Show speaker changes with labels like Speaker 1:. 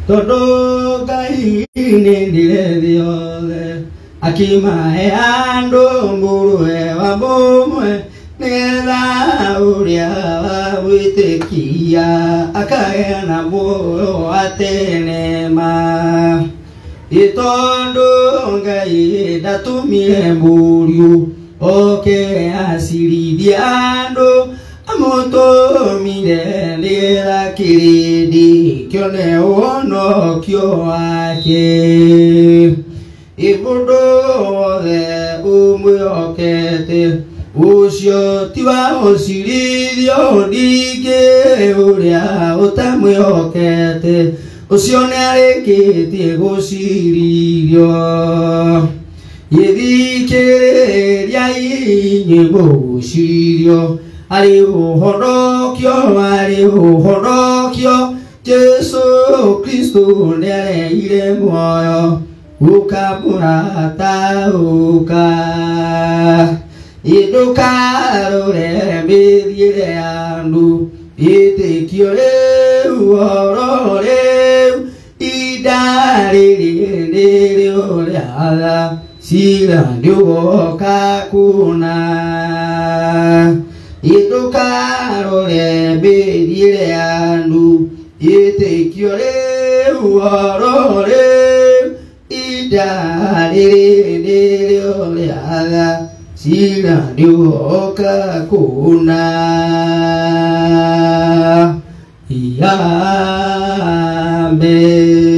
Speaker 1: todo gai nindire diole akima e ando mburu e wabomwe nela uria witekia akaya na moyo atenema itondo ngai datumire mburu oke asiridiando amoto mire lera kiridi kyone ono kyo ake ibudo de umuyokete usyo tiwa osiridio dige uria utamuyokete usyo narekete gosiridio yedike ryai nyebo sirio ari uhorokyo Jesu Kristo nere ire moyo ukapurata uka idukaro mbire andu itekiore uorore idari ore ala sira ndio kakuna idukaro mbire andu itekiore uorore idari ore ala sira ndio kakuna Amen.